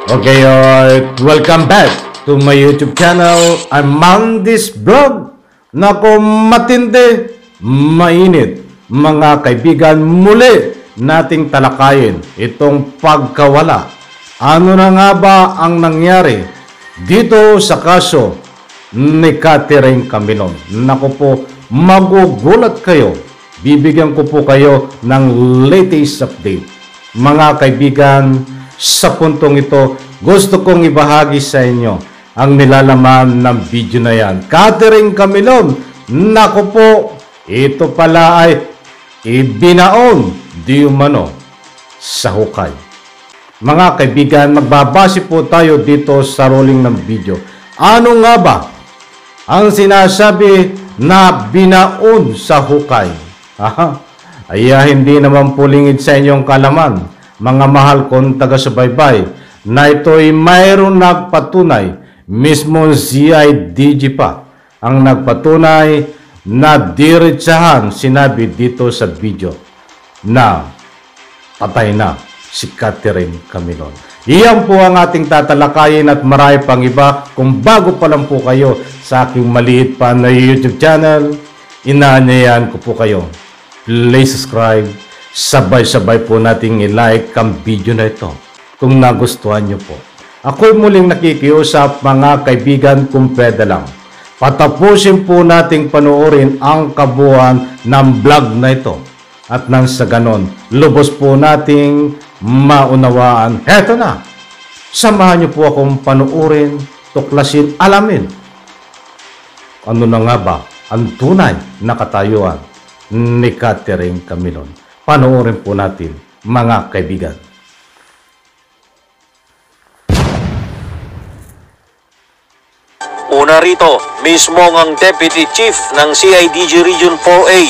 Okay, welcome back to my YouTube channel. I'm Mandis Vlog. Nako, matindi, mainit. Mga kaibigan, muli nating talakayin itong pagkawala. Ano na nga ba ang nangyari dito sa kaso ni Catherine Camilon? Nako po, magugulat kayo. Bibigyan ko po kayo ng latest update. Mga kaibigan, sa puntong ito, gusto kong ibahagi sa inyo ang nilalaman ng video na yan. Catherine Camilon, naku po, ito pala ay ibinaon di umano sa hukay. Mga kaibigan, magbabase po tayo dito sa rolling ng video. Ano nga ba ang sinasabi na binaon sa hukay? Ay hindi naman pulingid sa inyong kalaman, mga mahal kong taga-subaybay, na ito'y mayroon nagpatunay, mismo CIDG pa ang nagpatunay na diretsahan sinabi dito sa video na patay na si Catherine Camilon. Iyan po ang ating tatalakayin at marami pang iba. Kung bago pa lang po kayo sa aking maliit pa na YouTube channel, inaanyayahan ko po kayo. Please subscribe. Sabay-sabay po nating i-like ang video na ito kung nagustuhan nyo po. Ako'y muling nakikiusap mga kaibigan kung pwede lang. Patapusin po nating panoorin ang kabuuan ng vlog na ito. At nang sa ganon, lubos po nating maunawaan. Heto na! Samahan nyo po akong panoorin, tuklasin, alamin. Ano na nga ba ang tunay na katayuan ni Catherine Camilon? Panoorin po natin, mga kaibigan. Una rito, mismo ang Deputy Chief ng CIDG Region 4A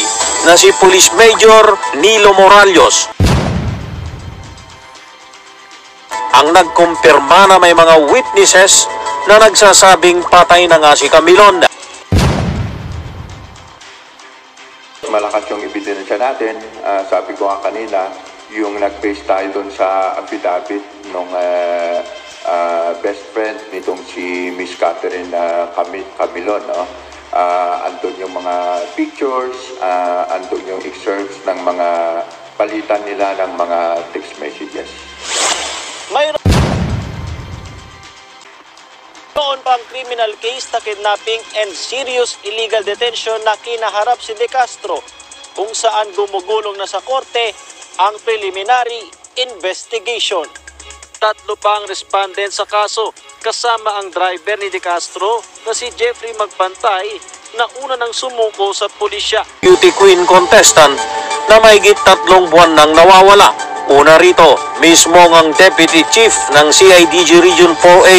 na si Police Major Nilo Moralios ang nagkumpirma na may mga witnesses na nagsasabing patay na nga si Camilon. Malakas yung ebidensya natin. Sabi ko nga kanina, yung nag-base tayo doon sa affidavit ng best friend nitong si Miss Catherine Camilon. No? Andun yung mga pictures, andun yung excerpts ng mga palitan nila ng mga text messages. Mayroon pang criminal case na kidnapping and serious illegal detention na kinaharap si De Castro, kung saan gumugulong na sa korte ang preliminary investigation. 3 pa ang respondent sa kaso, kasama ang driver ni De Castro na si Jeffrey Magpantay na una nang sumuko sa pulisya. Beauty Queen contestant na mahigit 3 buwan nang nawawala. Una rito, mismo ang Deputy Chief ng CIDG Region 4A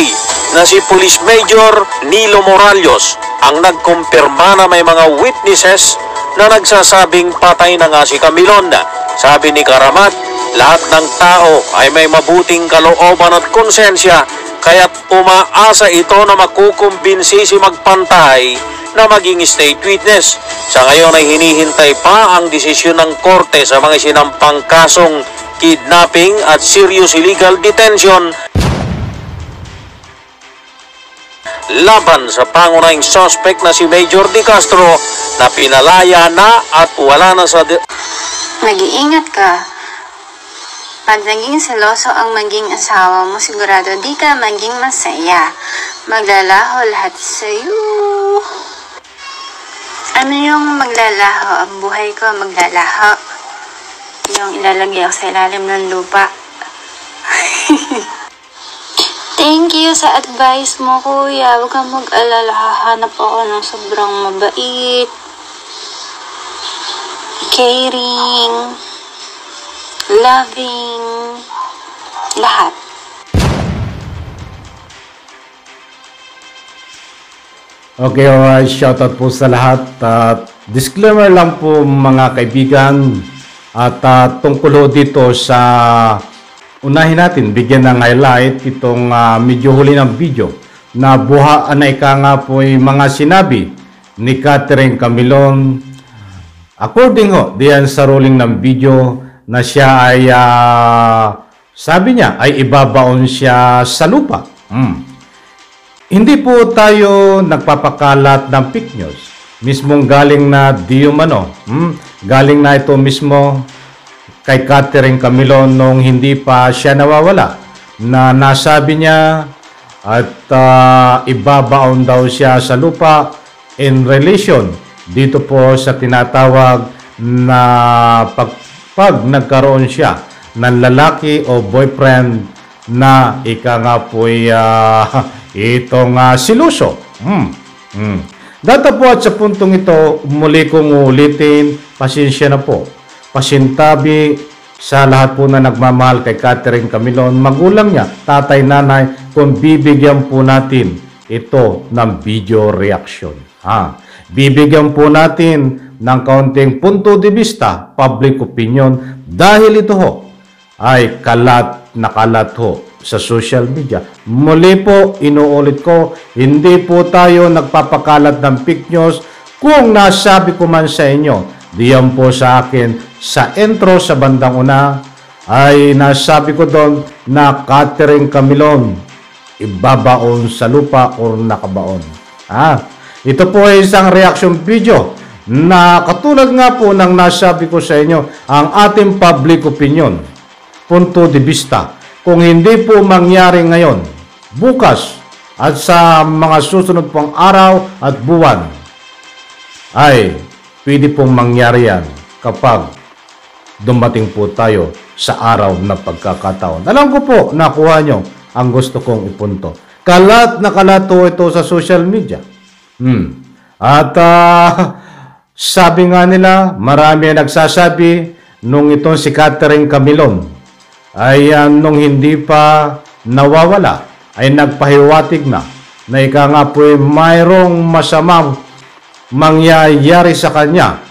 na si Police Major Nilo Moralios ang nagkumpirma na may mga witnesses na nagsasabing patay na nga si Camilon. Sabi ni Karamat, lahat ng tao ay may mabuting kalooban at konsensya, kaya't umaasa ito na makukumbinsi si Magpantay na maging state witness. Sa ngayon ay hinihintay pa ang desisyon ng korte sa mga sinampang kasong kidnapping at serious illegal detention laban sa pangunahing suspect na si Major De Castro na pinalaya na at wala na sa... Mag-iingat ka. Pag naging seloso ang maging asawa mo, sigurado di ka maging masaya. Maglalaho lahat sa'yo. Ano yung maglalaho? Ang buhay ko maglalaho. Yung ilalagay ako sa ilalim ng lupa. Thank you sa advice mo, kuya. Huwag kang mag-alala. Hahanap ako ng sobrang mabait, caring, loving, lahat. Okay, alright. Shoutout po sa lahat. Disclaimer lang po mga kaibigan. At tungkol ho dito sa unahin natin, bigyan ng highlight itong medyo huli ng video na buhaan na ika nga po yung mga sinabi ni Catherine Camilon. According ho, diyan sa rolling ng video na siya ay sabi niya ay ibabaon siya sa lupa. Hindi po tayo nagpapakalat ng fake news. Mismong galing na di umano. Galing na ito mismo kay Catherine Camilon nung hindi pa siya nawawala. Na nasabi niya at ibabaon daw siya sa lupa in relation dito po sa tinatawag na pag nagkaroon siya ng lalaki o boyfriend na ika nga po'y itong siluso. Datapwat sa puntong ito, muli kong ulitin, pasensya na po. Pasintabi sa lahat po na nagmamahal kay Catherine Camilon, magulang niya, tatay, nanay, kung bibigyan po natin ito ng video reaction. Bibigyan po natin ng kaunting punto de vista, public opinion, dahil ito ho ay kalat na kalat ho sa social media. Muli po, inuulit ko, hindi po tayo nagpapakalat ng fake news. Kung nasabi ko man sa inyo, diyan po sa akin, sa intro sa bandang una, ay nasabi ko doon na Catherine Camilon, ibabaon sa lupa o nakabaon. Ito po ay isang reaction video na katulad nga po ng nasabi ko sa inyo, ang ating public opinion, punto de vista. Kung hindi po mangyari ngayon, bukas, at sa mga susunod pang araw at buwan, ay pwede pong mangyari yan kapag dumating po tayo sa araw na pagkakataon. Alam ko po, nakuha nyo ang gusto kong ipunto. Kalat na kalat ito sa social media. At sabi nga nila, marami nagsasabi nung itong si Catherine Camilon ay nung hindi pa nawawala ay nagpahiwatig na ika nga po ay mayroong masamang mangyayari sa kanya.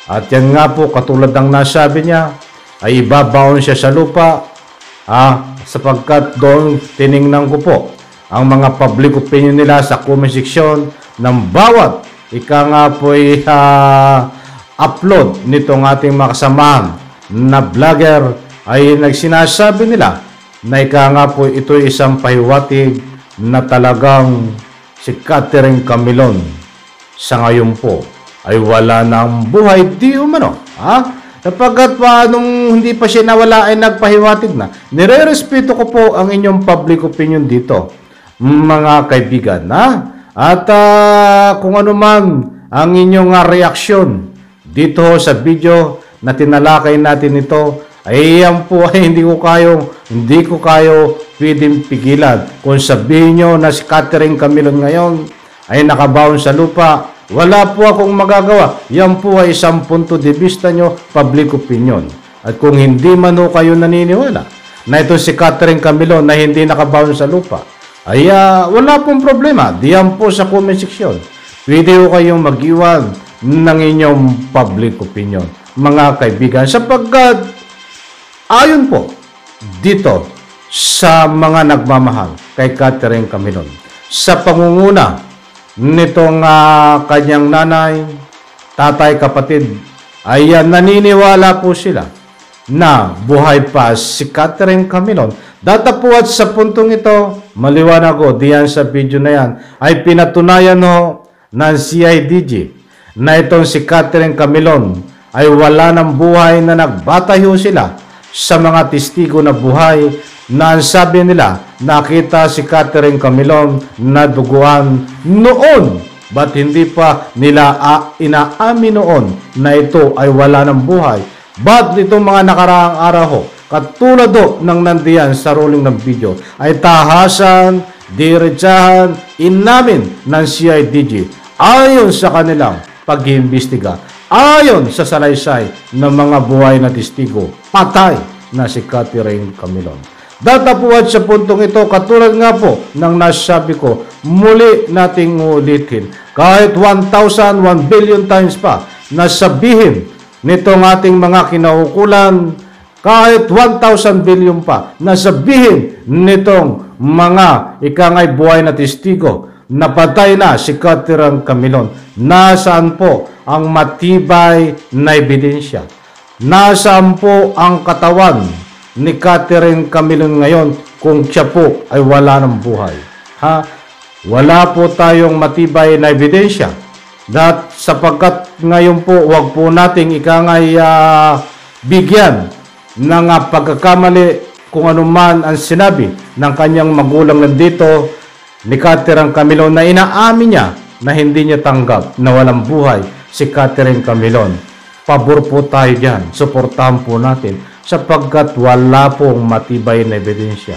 At yan nga po, katulad ng nasabi niya, ay ibabaon siya sa lupa sapagkat doon tiningnan ko po ang mga public opinion nila sa comment section ng bawat ika nga po ay upload nitong ating mga kasamahan na vlogger ay nagsinasabi nila na ika nga po ito isang pahiwatig na talagang si Catherine Camilon sa ngayon po ay wala ng buhay di umano. Sapagkat nung hindi pa siya nawala ay nagpahiwatig na. Nire-respeto ko po ang inyong public opinion dito, mga kaibigan. At kung ano man ang inyong reaksyon dito sa video na tinalakay natin ito, ay yan po ay hindi ko kayo pwedeng pigilan. Kung sabihin nyo na si Catherine Camilon ngayon ay nakabaon sa lupa, wala po akong magagawa. Yan po ay isang punto de vista nyo, public opinion. At kung hindi man o kayo naniniwala na ito si Catherine Camilon na hindi nakabaon sa lupa, ay wala pong problema. Diyan po sa comment section. Pwede ko kayong mag-iwan ng inyong public opinion, mga kaibigan, sapagkat ayon po dito sa mga nagmamahal kay Catherine Camilon, sa pangunguna nitong kanyang nanay, tatay, kapatid, ay naniniwala po sila na buhay pa si Catherine Camilon. Datapuat sa puntong ito, maliwanag ko, diyan sa video na yan, ay pinatunayan ng CIDG na itong si Catherine Camilon ay wala ng buhay na nagbatay sila sa mga testigo na buhay na sabi nila nakita si Catherine Camilon na duguan noon. Ba't hindi pa nila inaamin noon na ito ay wala ng buhay? Ba't itong mga nakaraang araw katulad ng nandiyan sa rolling ng video ay tahasan, diretsahan, inamin ng CIDG ayon sa kanilang pag-iimbestiga, ayon sa salaysay ng mga buhay na testigo, patay na si Catherine Camilon. Datapuan sa puntong ito, katulad nga po ng nasabi ko, muli nating ulitin, kahit 1,000, 1 billion times pa, nasabihin nitong ating mga kinaukulan, kahit 1,000 billion pa, nasabihin nitong mga ikangay buhay na testigo, napatay na si Catherine Camilon. Nasaan po ang matibay na ebidensya? Nasaan po ang katawan ni Catherine Camilon ngayon kung siya po ay wala ng buhay? Ha? Wala po tayong matibay na ebidensya. Sapagkat ngayon po, wag po nating bigyan ng pagkakamali kung anuman ang sinabi ng kanyang magulang nandito ni Catherine Camilon na inaamin niya na hindi niya tanggap na walang buhay si Catherine Camilon. Pabor po tayo dyan. Suportahan po natin sapagkat wala pong matibay na ebidensya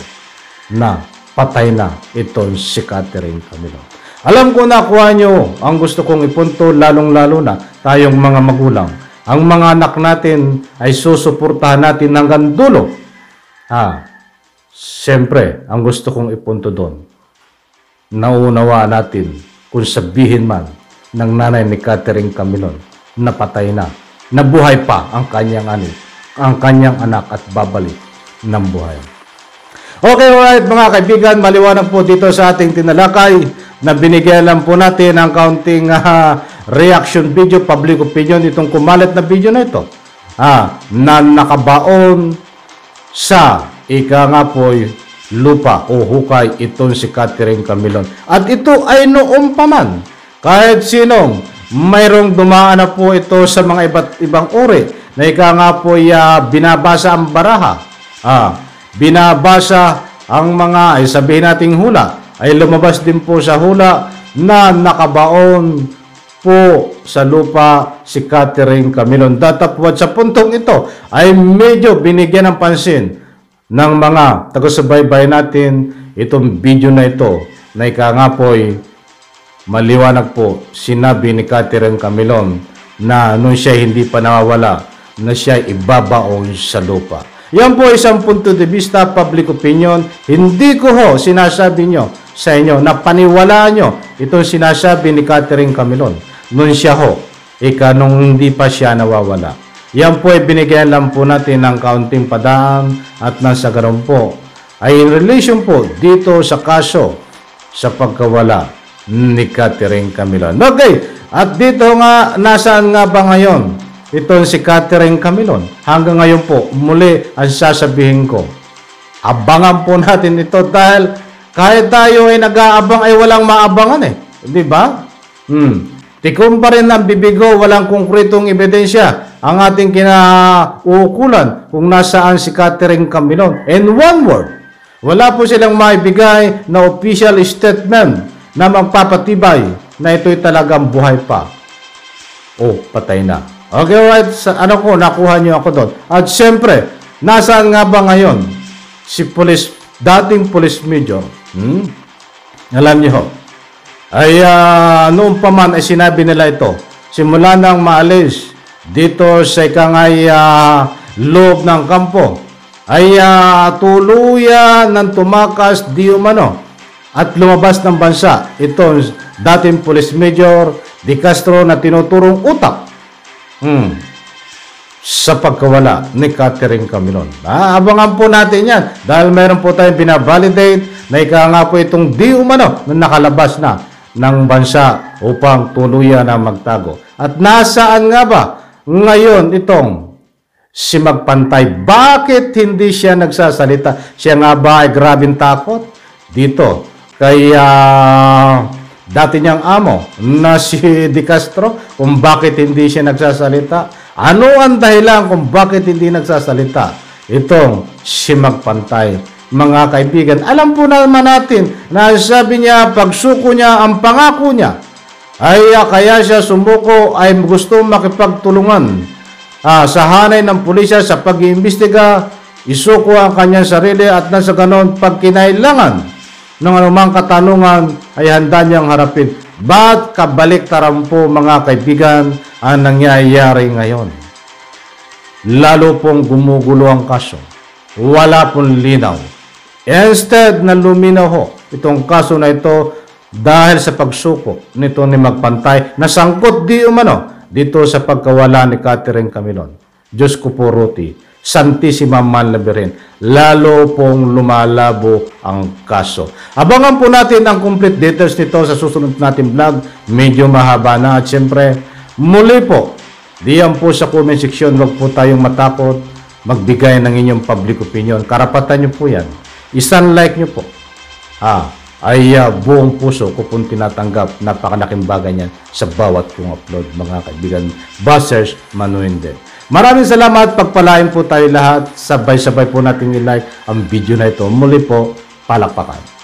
na patay na itong si Catherine Camilon. Alam ko na kuha nyo ang gusto kong ipunto, lalong-lalo na tayong mga magulang. Ang mga anak natin ay susuportahan natin hanggang dulo. Siyempre, ang gusto kong ipunto doon, naunawa natin kung sabihin man ng nanay ni Catherine Camilon na patay na, nabuhay pa ang kanyang anak at babalik ng buhay. Okay, alright mga kaibigan, maliwanag po dito sa ating tinalakay na binigyan lang po natin ang kaunting reaction video, public opinion, itong kumalat na video na ito na nakabaon sa lupa o hukay itong si Catherine Camilon. At ito ay noong pa man, kahit sinong mayroong dumaan na po ito sa mga iba't ibang uri na binabasa ang baraha, binabasa ang mga, sabihin nating hula, ay lumabas din po sa hula na nakabaon po sa lupa si Catherine Camilon. Datapwat sa puntong ito ay medyo binigyan ng pansin ng mga taga-subaybay natin itong video na ito na maliwanag po sinabi ni Catherine Camilon na nung siya hindi pa nawawala na siya ibabaon sa lupa. Yan po isang punto de vista, public opinion. Hindi ko sinasabi nyo sa inyo na paniwalaan nyo itong sinasabi ni Catherine Camilon nung siya nung hindi pa siya nawawala. Yan po ay binigyan lang po natin ng kaunting padaan at nasa ganoon po ay in relation po dito sa kaso sa pagkawala ni Catherine Camilon. Okay, at dito nga, nasaan nga ba ngayon itong si Catherine Camilon? Hanggang ngayon po, muli ang sasabihin ko, abangan po natin ito dahil kahit tayo ay nag-aabang ay walang maabangan di ba? Tikom pa rin ang bibigo, walang konkretong ebidensya ang ating kinauukulan kung nasaan si Catherine Camilon. And one word, wala po silang maibigay na official statement na magpapatibay na ito'y talagang buhay pa o patay na. Okay, right? Nakuha niyo ako doon. At siyempre, nasaan nga ba ngayon si dating police major? Alam niyo ay noong pa man ay sinabi nila ito, simula nang maalis dito sa loob ng kampo, ay tuluyan ng tumakas di umano at lumabas ng bansa itong dating police major De Castro na tinuturong utak sa pagkawala ni Catherine Camilon. Abangan po natin yan dahil mayroon po tayong binavalidate na po itong di umano na nakalabas na ng bansa upang tuluyan na magtago. At nasaan nga ba ngayon itong si Magpantay? Bakit hindi siya nagsasalita? Siya nga ba ay grabing takot dito kay dati niyang amo na si De Castro kung bakit hindi siya nagsasalita? Ano ang dahilan kung bakit hindi nagsasalita itong si Magpantay? Mga kaibigan, alam po naman natin na sabi niya, pagsuko niya, ang pangako niya ay kaya siya sumuko ay gusto makipagtulungan sa hanay ng pulisya sa pag-iimbestiga, isuko ang kanyang sarili at nasa ganon pag kinailangan ng anumang katanungan ay handa niyang harapin. Ba't kabaliktaran po mga kaibigan ang nangyayari ngayon? Lalo pong gumugulo ang kaso. Wala pong linaw. Instead na luminaw itong kaso na ito dahil sa pagsuko nito ni Magpantay na sangkot di umano dito sa pagkawala ni Catherine Camilon. Diyos ko po, Ruti, Santissima Manlabirin, lalo pong lumalabo ang kaso. Abangan po natin ang complete details nito sa susunod natin vlog. Medyo mahaba na at siyempre muli po, diyan po sa comment section, wag po tayong matakot magbigay ng inyong public opinion. Karapatan nyo po yan. Isang like nyo po. Ay buong puso ko pong tinatanggap. Napakalaking bagay niyan sa bawat kong upload, mga kaibigan. Buzzers, manuinde. Maraming salamat. Pagpalain po tayo lahat. Sabay-sabay po natin i-like ang video na ito. Muli po, palakpakan.